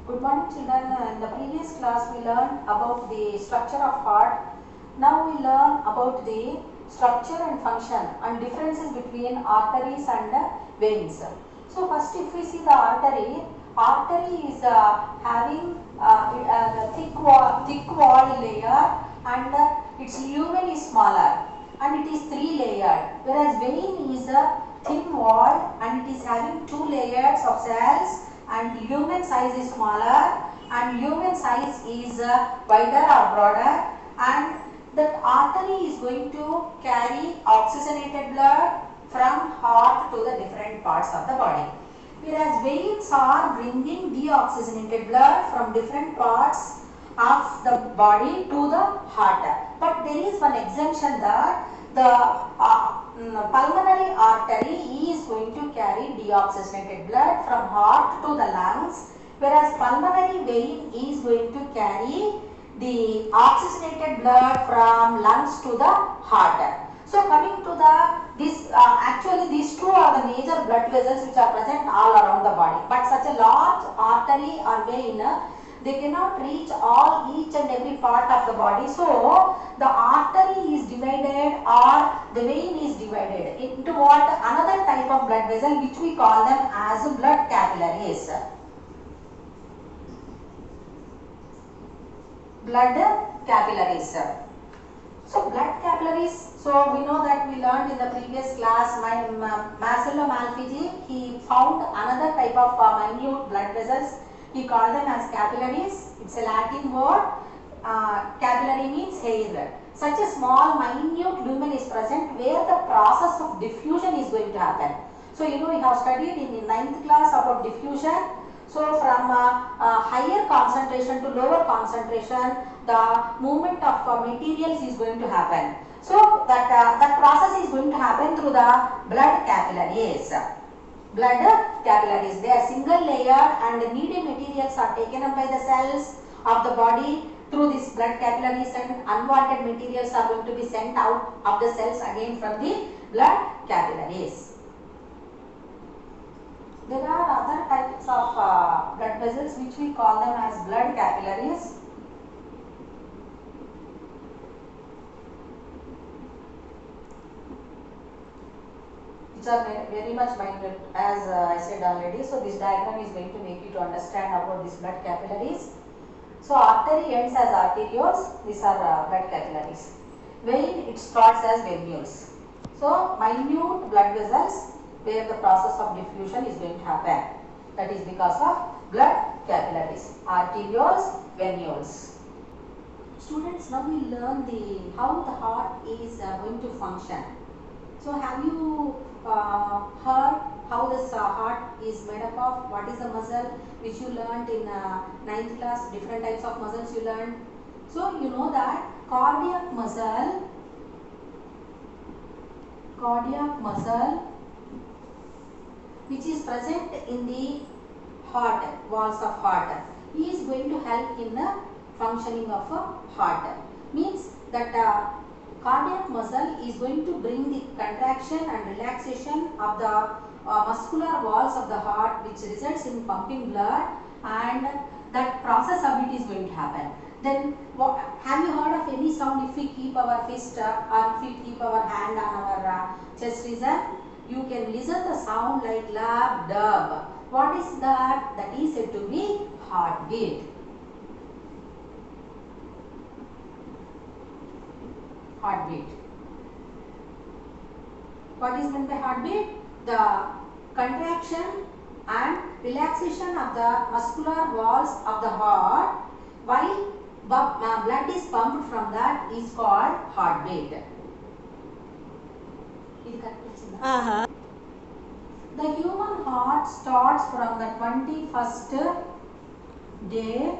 Good morning children. In the previous class we learned about the structure of heart. Now we learn about the structure and function and differences between arteries and veins. So first if we see the artery is having the thick wall layer and its lumen is smaller and it is 3-layered, whereas vein is thin walled and it is having 2 layers of cells and lumen size is smaller and lumen size is wider or broader, and that artery is going to carry oxygenated blood from heart to the different parts of the body, whereas veins are bringing deoxygenated blood from different parts of the body to the heart. But there is one exemption, that the pulmonary artery is going to carry deoxygenated blood from heart to the lungs, whereas pulmonary vein is going to carry the oxygenated blood from lungs to the heart. So coming to actually these two are the major blood vessels which are present all around the body, but such a large artery or vein, they cannot reach each and every part of the body. So the artery is divided or the vein is divided into what? Another type of blood vessel which we call them as blood capillaries. Blood capillaries. So blood capillaries, so we know that we learned in the previous class, Marcello Malpighi, he found another type of minute blood vessels. He called them as capillaries. It's a Latin word. Capillary means hair. Such a small minute lumen is present where the process of diffusion is going to happen. So you know, we have studied in the 9th class about diffusion. So from higher concentration to lower concentration, the movement of materials is going to happen. So that process is going to happen through the blood capillaries. Blood capillaries, they are single layer and needy materials are taken up by the cells of the body through these blood capillaries, and unwanted materials are going to be sent out of the cells again from the blood capillaries. There are other types of blood vessels which we call them as blood capillaries. Which are very much minute, as I said already. So this diagram is going to make you to understand about these blood capillaries. So artery ends as arterioles, these are blood capillaries. Vein, it starts as venules. So minute blood vessels where the process of diffusion is going to happen. That is because of blood capillaries. Arterioles, venules. Students, now we learn how the heart is going to function. So have you heard how this heart is made up of? What is the muscle which you learned in 9th class? Different types of muscles you learned. So you know that cardiac muscle which is present in the heart, walls of heart, is going to help in the functioning of a heart. Means that cardiac muscle is going to bring the contraction and relaxation of the muscular walls of the heart, which results in pumping blood, and that process of it is going to happen. Then have you heard of any sound if we keep our fist or if we keep our hand on our chest region? You can listen the sound like lab dub. What is that? That is said to be heartbeat. Heartbeat. What is meant by heartbeat? The contraction and relaxation of the muscular walls of the heart while blood is pumped from that is called heartbeat. The human heart starts from the 21st day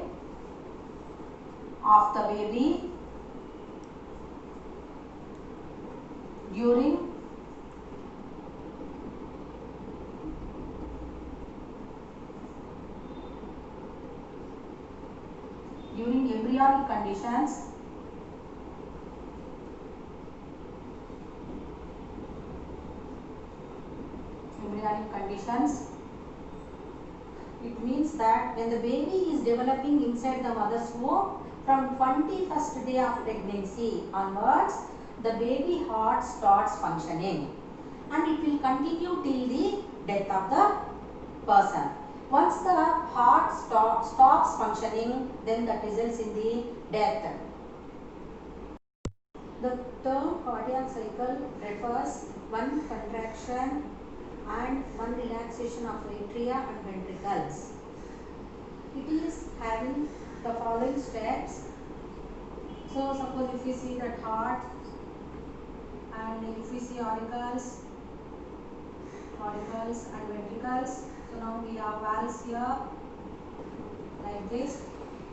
of the baby during embryonic conditions. It means that when the baby is developing inside the mother's womb, from 21st day of pregnancy onwards, the baby heart starts functioning and it will continue till the death of the person. Once the heart stops functioning, then that results in the death. The term cardiac cycle refers one contraction and one relaxation of atria and ventricles. It is having the following steps. So suppose if we see that heart and if we see auricles and ventricles. So now we have valves here like this.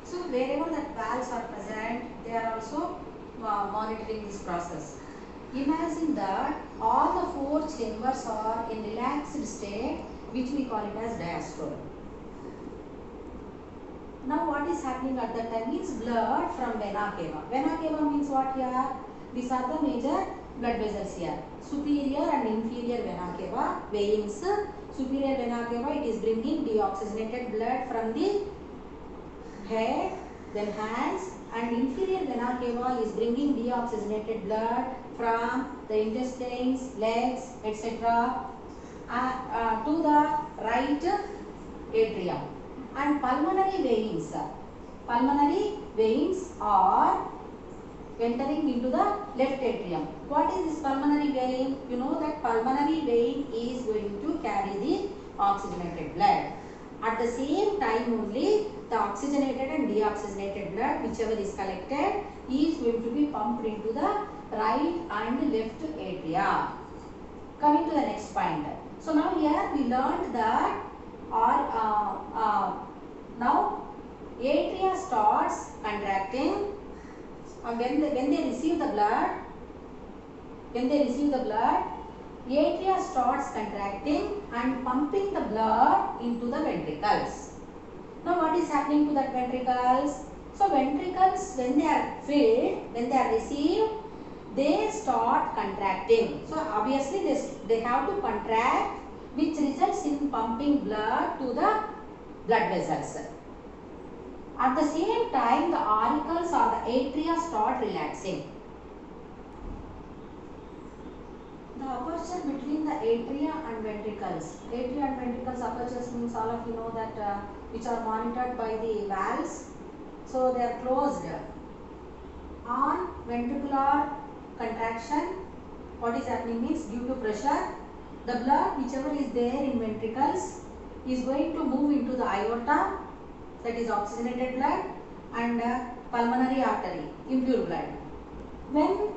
So wherever that valves are present, they are also monitoring this process. Imagine that all the four chambers are in relaxed state, which we call it as diastole. Now what is happening at that time is blood from vena cava. Vena cava means what here? These are the major blood vessels here. Superior and inferior vena cava, veins. Superior vena cava, it is bringing deoxygenated blood from the head, then hands, and inferior vena cava is bringing deoxygenated blood from the intestines, legs, etc. To the right atrium. And pulmonary veins are entering into the left atrium. What is this pulmonary vein? You know that pulmonary vein is going to carry the oxygenated blood. At the same time only, the oxygenated and deoxygenated blood, whichever is collected, is going to be pumped into the right and left atria. Coming to the next point. So now here we learned that now atria starts contracting, and when they receive the blood, atria starts contracting and pumping the blood into the ventricles. Now what is happening to that ventricles? So ventricles, when they are filled, when they are received, they start contracting. So obviously they have to contract, which results in pumping blood to the blood vessels. At the same time, the auricles or the atria start relaxing. The aperture between the atria and ventricles. Atria and ventricles apertures means all of you know that which are monitored by the valves. So they are closed. On ventricular contraction, what is happening means due to pressure, the blood whichever is there in ventricles is going to move into the aorta, that is oxygenated blood, and pulmonary artery, impure blood. When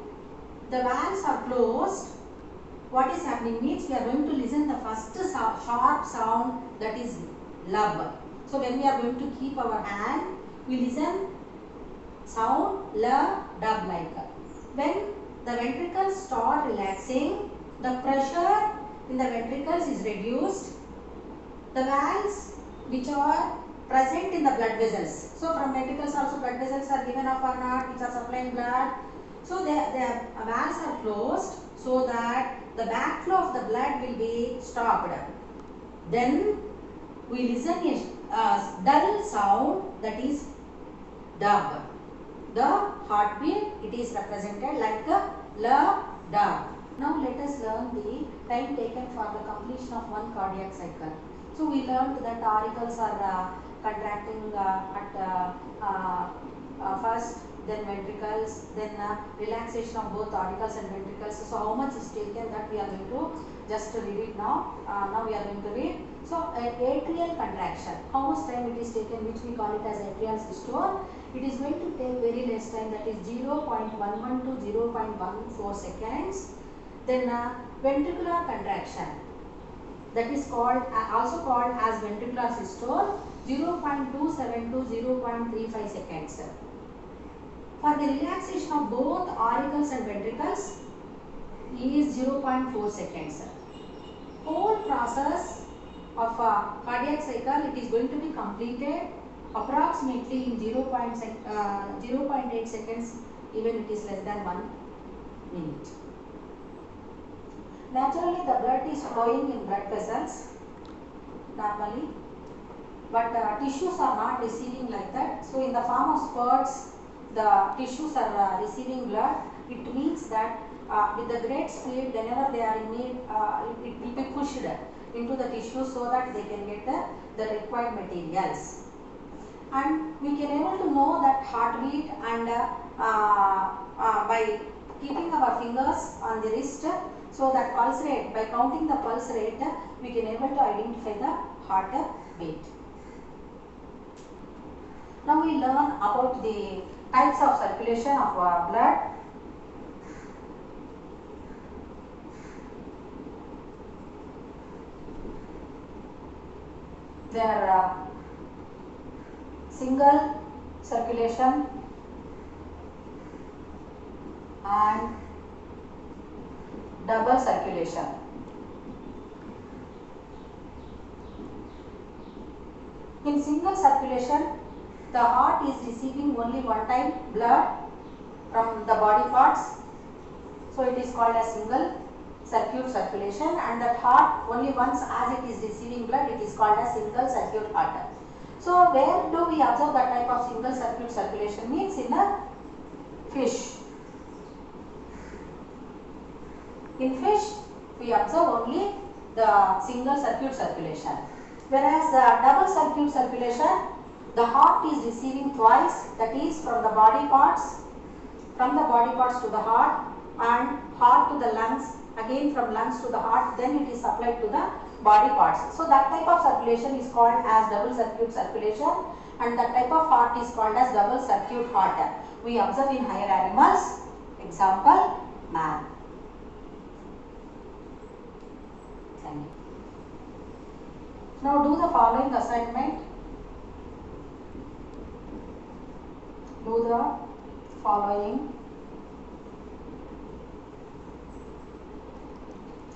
the valves are closed, what is happening means we are going to listen the first sharp sound, that is lub. So when we are going to keep our hand, we listen sound lub, dub like. When the ventricles start relaxing, the pressure in the ventricles is reduced. The valves which are present in the blood vessels. So from ventricles also blood vessels are given off or not, which are supplying blood. So their valves are closed so that the backflow of the blood will be stopped. Then we listen a dull sound, that is dub. The heartbeat, it is represented like a la dub. Now let us learn the time taken for the completion of one cardiac cycle. So we learned that auricles are contracting at first, then ventricles, then relaxation of both auricles and ventricles. So how much is taken, that we are going to just read it now. Now we are going to read. So atrial contraction, how much time it is taken, which we call it as atrial systole. It is going to take very less time, that is 0.11 to 0.14 seconds. Then ventricular contraction, that is called also called as ventricular systole, 0.27 to 0.35 seconds. For the relaxation of both auricles and ventricles is 0.4 seconds. Whole process of a cardiac cycle, it is going to be completed approximately in 0.8 seconds, even it is less than 1 minute. Naturally, the blood is flowing in blood vessels normally. but tissues are not receiving like that. So in the form of spurts, the tissues are receiving blood. It means that with the great speed, whenever they are in need, it will be pushed into the tissue so that they can get the required materials. And we can able to know that heartbeat and by keeping our fingers on the wrist, so that pulse rate, by counting the pulse rate, we can able to identify the heartbeat. Now we learn about the types of circulation of blood. There are single circulation and double circulation. In single circulation, the heart is receiving only one time blood from the body parts, so it is called as single circuit circulation, and that heart only once as it is receiving blood, it is called as single circuit heart. So where do we observe that type of single circuit circulation? Means in a fish. In fish, we observe only the single circuit circulation. Whereas the double circuit circulation, the heart is receiving twice, that is from the body parts to the heart, and heart to the lungs, again from lungs to the heart, then it is supplied to the body parts. So that type of circulation is called as double circuit circulation, and that type of heart is called as double circuit heart. We observe in higher animals, example man. Thank you. Now do the following assignment. Do the following.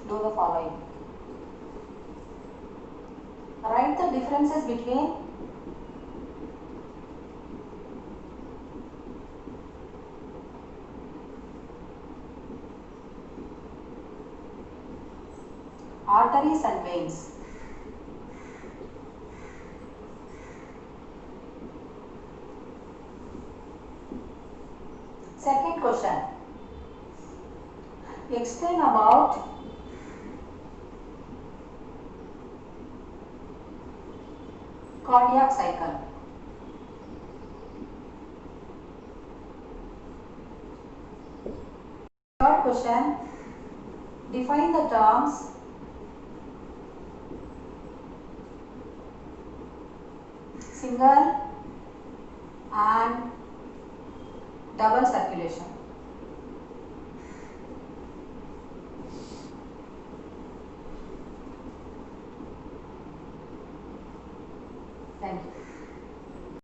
Do the following. Write the differences between arteries and veins. Second question. Explain about cardiac cycle. Third question. Define the terms single and double circulation. Thank you.